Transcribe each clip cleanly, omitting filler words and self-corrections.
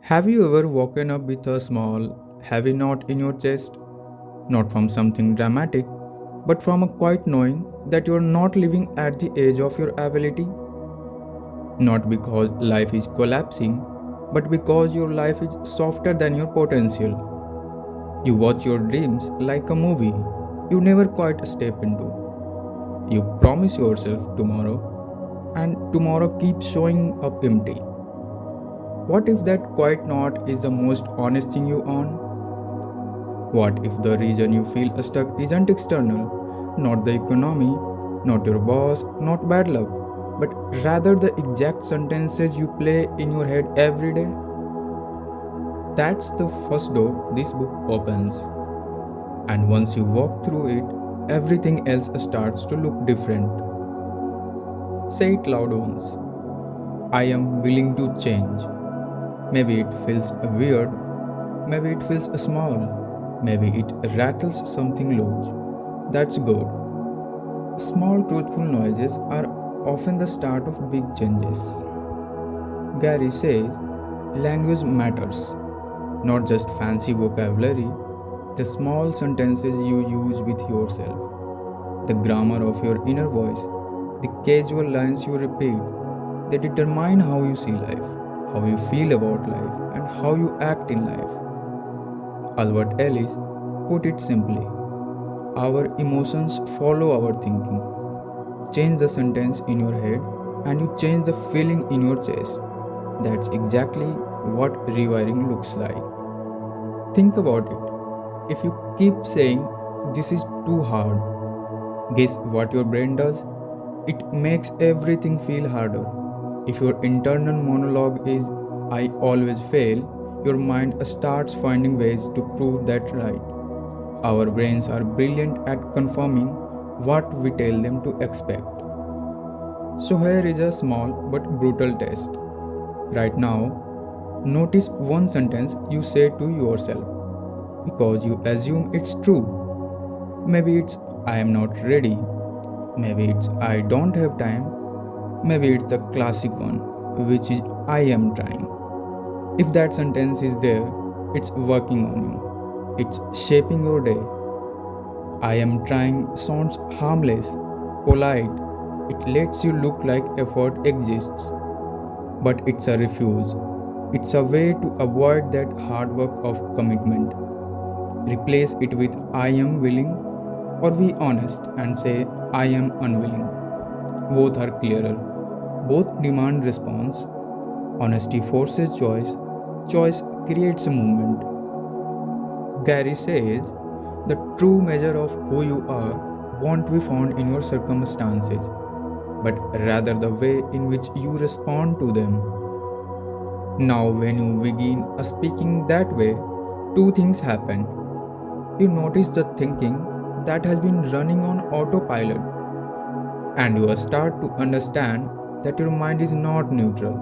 Have you ever woken up with a small, heavy knot in your chest? Not from something dramatic, but from a quiet knowing that you are not living at the edge of your ability? Not because life is collapsing, but because your life is softer than your potential. You watch your dreams like a movie you never quite step into. You promise yourself tomorrow, and tomorrow keeps showing up empty. What if that quiet knot is the most honest thing you own? What if the reason you feel stuck isn't external, not the economy, not your boss, not bad luck, but rather the exact sentences you play in your head every day? That's the first door this book opens. And once you walk through it, everything else starts to look different. Say it loud once. I am willing to change. Maybe it feels weird, maybe it feels small, maybe it rattles something loose. That's good. Small truthful noises are often the start of big changes. Gary says language matters, not just fancy vocabulary, the small sentences you use with yourself, the grammar of your inner voice, the casual lines you repeat, they determine how you see life, how you feel about life, and how you act in life. Albert Ellis put it simply: our emotions follow our thinking. Change the sentence in your head, and you change the feeling in your chest. That's exactly what rewiring looks like. Think about it. If you keep saying, "This is too hard," guess what your brain does? It makes everything feel harder. If your internal monologue is, "I always fail," your mind starts finding ways to prove that right. Our brains are brilliant at confirming what we tell them to expect. So, here is a small but brutal test. Right now, notice one sentence you say to yourself because you assume it's true. Maybe it's, "I am not ready." Maybe it's, "I don't have time." Maybe it's the classic one, which is, "I am trying." If that sentence is there, it's working on you. It's shaping your day. "I am trying" sounds harmless, polite. It lets you look like effort exists. But it's a refuse. It's a way to avoid that hard work of commitment. Replace it with "I am willing," or be honest and say, "I am unwilling." Both are clearer. Both demand response. Honesty forces choice. Choice creates a movement. Gary says the true measure of who you are won't be found in your circumstances, but rather the way in which you respond to them. Now, when you begin speaking that way, two things happen. You notice the thinking that has been running on autopilot, and you start to understand that your mind is not neutral.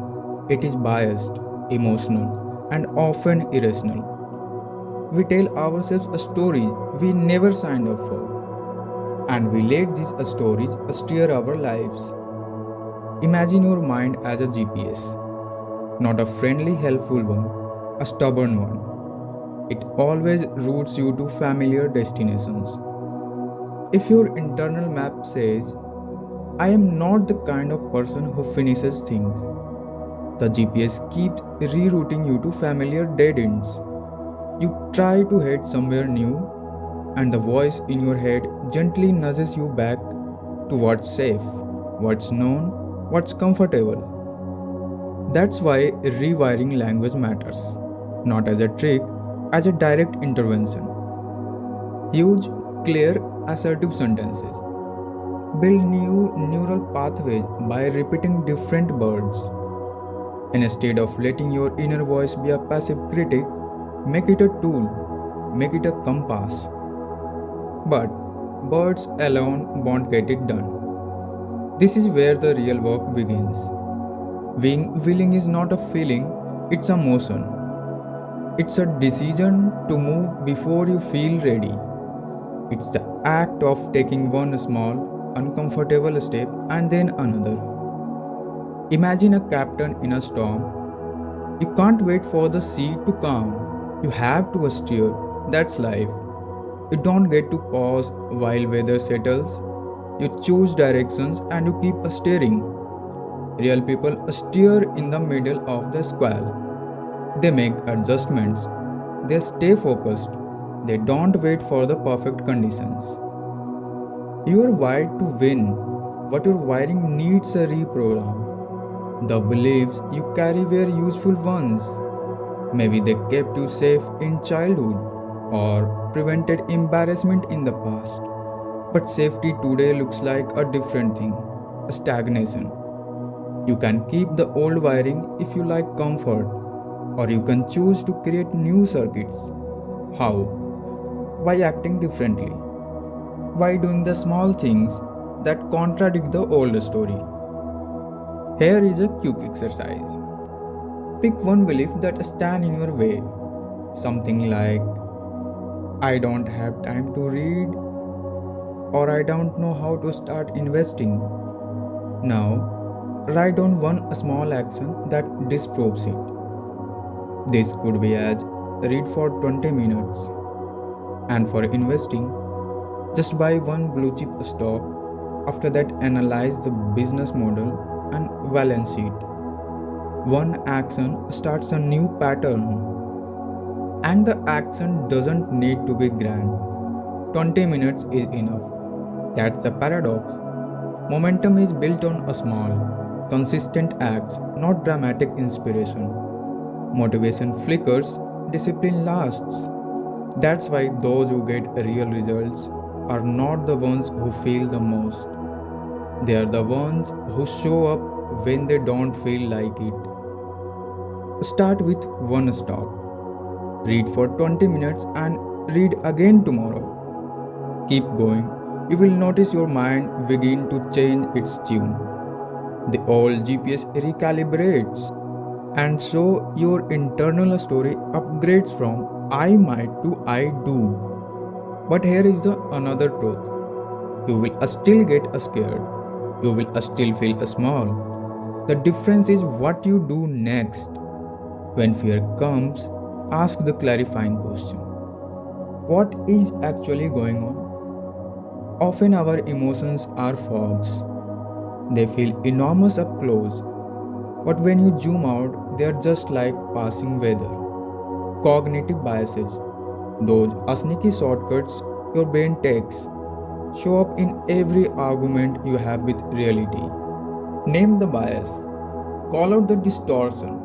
It is biased, emotional, and often irrational. We tell ourselves a story we never signed up for, and we let these stories steer our lives. Imagine your mind as a GPS, not a friendly, helpful one, a stubborn one. It always routes you to familiar destinations. If your internal map says, "I am not the kind of person who finishes things," the GPS keeps rerouting you to familiar dead ends. You try to head somewhere new, and the voice in your head gently nudges you back to what's safe, what's known, what's comfortable. That's why rewiring language matters, not as a trick, as a direct intervention. Use clear, assertive sentences. Build new neural pathways by repeating different words. Instead of letting your inner voice be a passive critic, make it a tool, make it a compass. But words alone won't get it done. This is where the real work begins. Being willing is not a feeling, it's a motion. It's a decision to move before you feel ready. It's the act of taking one small, uncomfortable step and then another. Imagine a captain in a storm. You can't wait for the sea to calm. You have to steer. That's life. You don't get to pause while weather settles. You choose directions and you keep steering. Real people steer in the middle of the squall. They make adjustments. They stay focused. They don't wait for the perfect conditions. You are wired to win, but your wiring needs a reprogram. The beliefs you carry were useful ones. Maybe they kept you safe in childhood or prevented embarrassment in the past. But safety today looks like a different thing, a stagnation. You can keep the old wiring if you like comfort, or you can choose to create new circuits. How? By acting differently. By doing the small things that contradict the old story. Here is a quick exercise. Pick one belief that stands in your way. Something like, I don't have time to read, or I don't know how to start investing. Now, write down one small action that disproves it. This could be as read for 20 minutes. And for investing, just buy one blue chip stock. After that, analyze the business model and balance sheet. One action starts a new pattern, and the action doesn't need to be grand. 20 minutes is enough. That's the paradox. Momentum is built on a small, consistent acts, not dramatic inspiration. Motivation flickers, discipline lasts. That's why those who get real results are not the ones who feel the most. They are the ones who show up when they don't feel like it. Start with one stop. Read for 20 minutes and read again tomorrow. Keep going. You will notice your mind begin to change its tune. The old GPS recalibrates, and so your internal story upgrades from I might to I do. But here is the another truth. You will still get scared. You will still feel small. The difference is what you do next. When fear comes, ask the clarifying question. What is actually going on? Often our emotions are fogs. They feel enormous up close. But when you zoom out, they are just like passing weather. Cognitive biases, those sneaky shortcuts your brain takes, show up in every argument you have with reality. Name the bias, call out the distortion.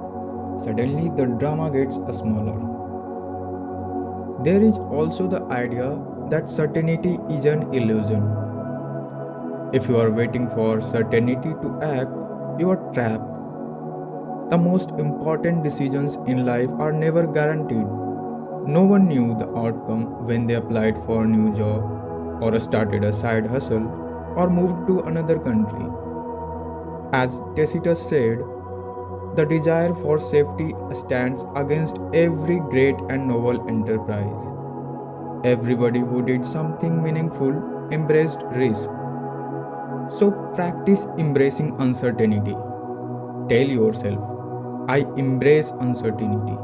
Suddenly the drama gets smaller. There is also the idea that certainty is an illusion. If you are waiting for certainty to act, you are trapped. The most important decisions in life are never guaranteed. No one knew the outcome when they applied for a new job, or started a side hustle, or moved to another country. As Tacitus said, the desire for safety stands against every great and noble enterprise. Everybody who did something meaningful embraced risk. So practice embracing uncertainty. Tell yourself, I embrace uncertainty.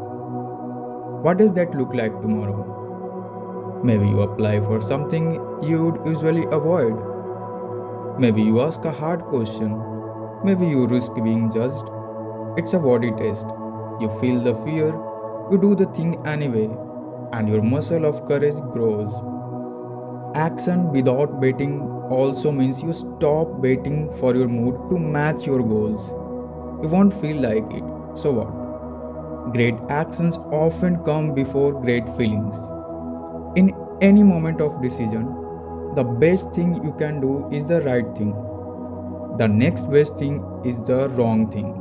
What does that look like tomorrow? Maybe you apply for something you would usually avoid. Maybe you ask a hard question. Maybe you risk being judged. It's a body test. You feel the fear, you do the thing anyway, and your muscle of courage grows. Action without waiting also means you stop waiting for your mood to match your goals. You won't feel like it, so what? Great actions often come before great feelings. In any moment of decision, the best thing you can do is the right thing. The next best thing is the wrong thing.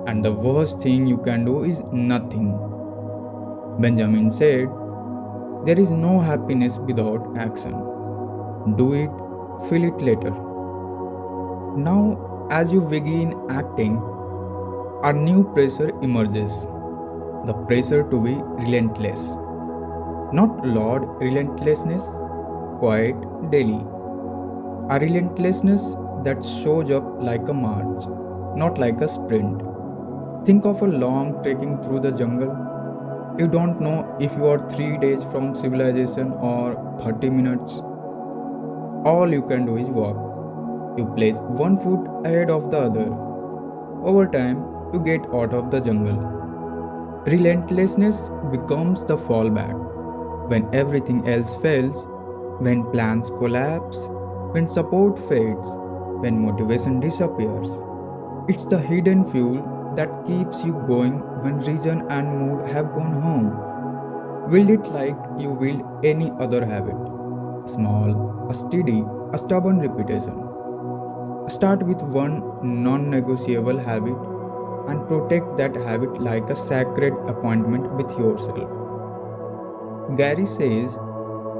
And the worst thing you can do is nothing. Benjamin said, there is no happiness without action. Do it, feel it later. Now, as you begin acting, a new pressure emerges. The pressure to be relentless. Not loud relentlessness, quiet, daily. A relentlessness that shows up like a march, not like a sprint. Think of a long trekking through the jungle. You don't know if you are 3 days from civilization or 30 minutes. All you can do is walk. You place one foot ahead of the other. Over time, you get out of the jungle. Relentlessness becomes the fallback. When everything else fails, when plans collapse, when support fades, when motivation disappears. It's the hidden fuel that keeps you going when reason and mood have gone home. Build it like you build any other habit. Small, a steady, a stubborn repetition. Start with one non negotiable habit and protect that habit like a sacred appointment with yourself. Gary says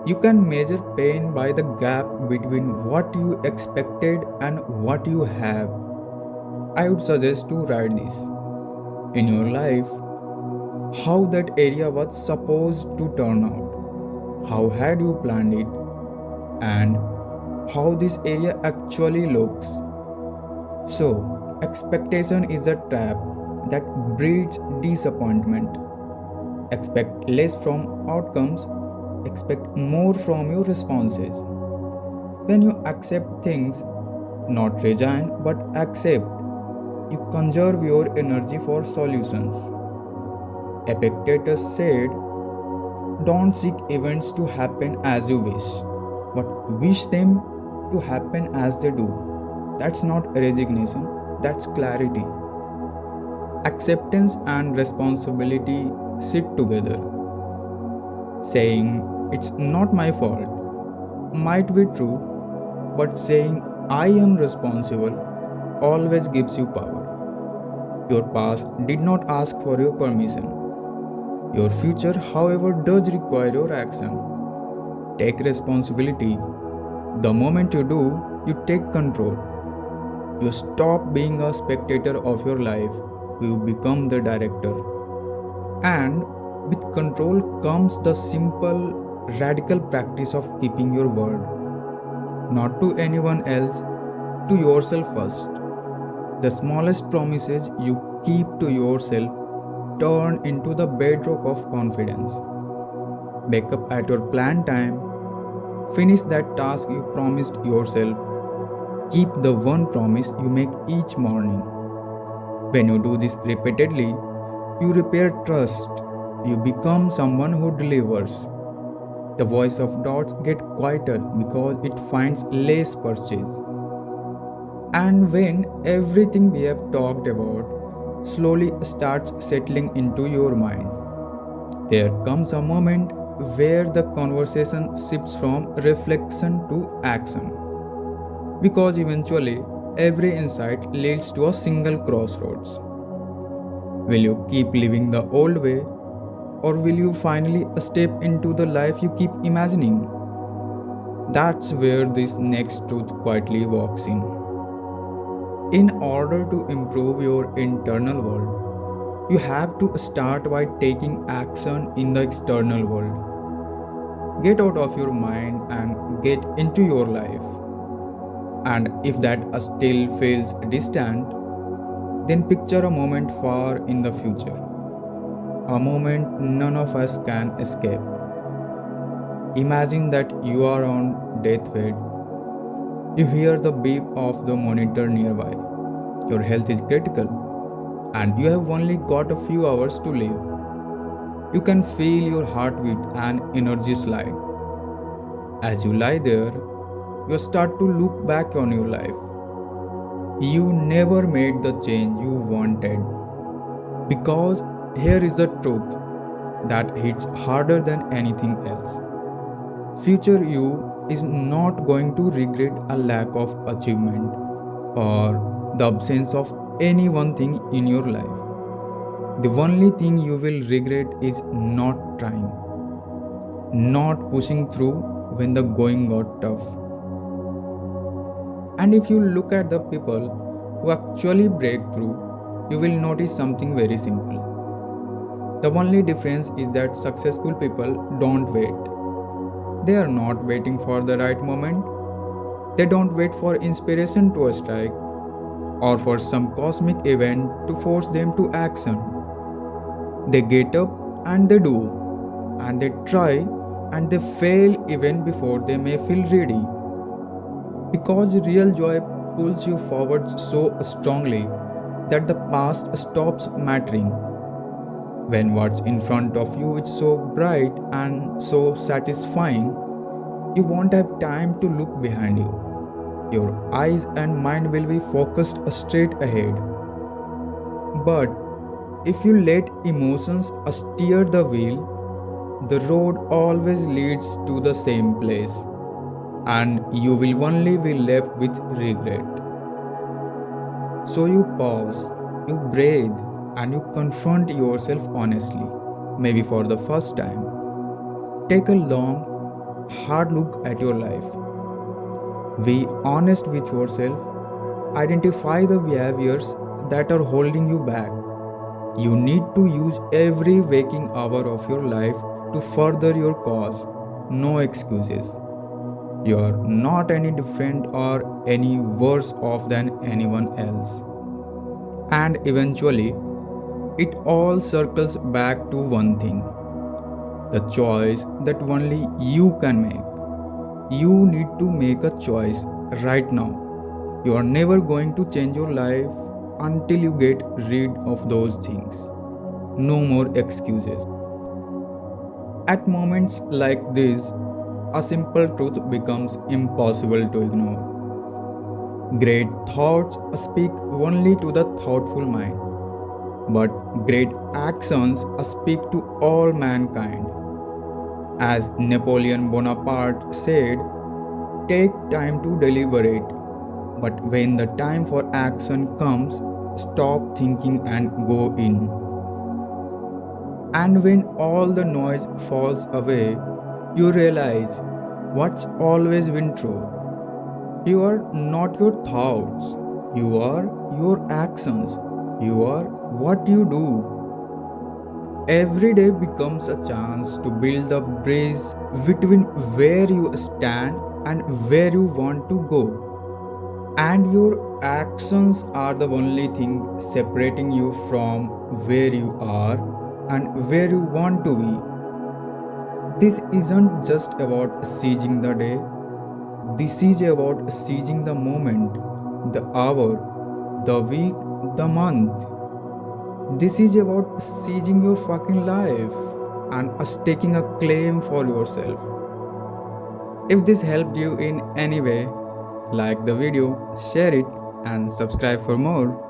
you can measure pain by the gap between what you expected and what you have. I would suggest to write this in your life, how that area was supposed to turn out, how had you planned it, and how this area actually looks. So, expectation is a trap that breeds disappointment. Expect less from outcomes, expect more from your responses. When you accept things, not resign but accept, you conserve your energy for solutions. Epictetus said, don't seek events to happen as you wish, but wish them to happen as they do. That's not resignation, that's clarity. Acceptance and responsibility sit together. Saying, it's not my fault, might be true, but saying, I am responsible, always gives you power. Your past did not ask for your permission. Your future, however, does require your action. Take responsibility. The moment you do, you take control. You stop being a spectator of your life, you become the director. And with control comes the simple, radical practice of keeping your word. Not to anyone else, to yourself first. The smallest promises you keep to yourself turn into the bedrock of confidence. Wake up at your planned time. Finish that task you promised yourself. Keep the one promise you make each morning. When you do this repeatedly, you repair trust. You become someone who delivers. The voice of doubts gets quieter because it finds less purchase. And when everything we have talked about slowly starts settling into your mind, there comes a moment where the conversation shifts from reflection to action. Because eventually, every insight leads to a single crossroads. Will you keep living the old way, or will you finally step into the life you keep imagining? That's where this next truth quietly walks in. In order to improve your internal world, you have to start by taking action in the external world. Get out of your mind and get into your life. And if that still feels distant, then picture a moment far in the future. A moment none of us can escape. Imagine that you are on deathbed. You hear the beep of the monitor nearby. Your health is critical, and you have only got a few hours to live. You can feel your heartbeat and energy slide. As you lie there, you start to look back on your life. You never made the change you wanted. Because here is the truth that hits harder than anything else. Future you is not going to regret a lack of achievement or the absence of any one thing in your life. The only thing you will regret is not trying, not pushing through when the going got tough. And if you look at the people who actually break through, you will notice something very simple. The only difference is that successful people don't wait. They are not waiting for the right moment. They don't wait for inspiration to strike or for some cosmic event to force them to action. They get up and they do, and they try and they fail even before they may feel ready. Because real joy pulls you forward so strongly that the past stops mattering. When what's in front of you is so bright and so satisfying, you won't have time to look behind you. Your eyes and mind will be focused straight ahead. But if you let emotions steer the wheel, the road always leads to the same place, and you will only be left with regret. So you pause, you breathe, and you confront yourself honestly, maybe for the first time. Take a long, hard look at your life. Be honest with yourself. Identify the behaviors that are holding you back. You need to use every waking hour of your life to further your cause. No excuses. You are not any different or any worse off than anyone else. And eventually, it all circles back to one thing: the choice that only you can make. You need to make a choice right now. You are never going to change your life until you get rid of those things. No more excuses. At moments like this, a simple truth becomes impossible to ignore. Great thoughts speak only to the thoughtful mind, but great actions speak to all mankind. As Napoleon Bonaparte said, take time to deliberate, but when the time for action comes, stop thinking and go in. And when all the noise falls away, you realize what's always been true. You are not your thoughts, you are your actions, you are what you do. Every day becomes a chance to build a bridge between where you stand and where you want to go. And your actions are the only thing separating you from where you are and where you want to be. This isn't just about seizing the day, this is about seizing the moment, the hour, the week, the month. This is about seizing your fucking life and taking a claim for yourself. If this helped you in any way, like the video, share it, and subscribe for more.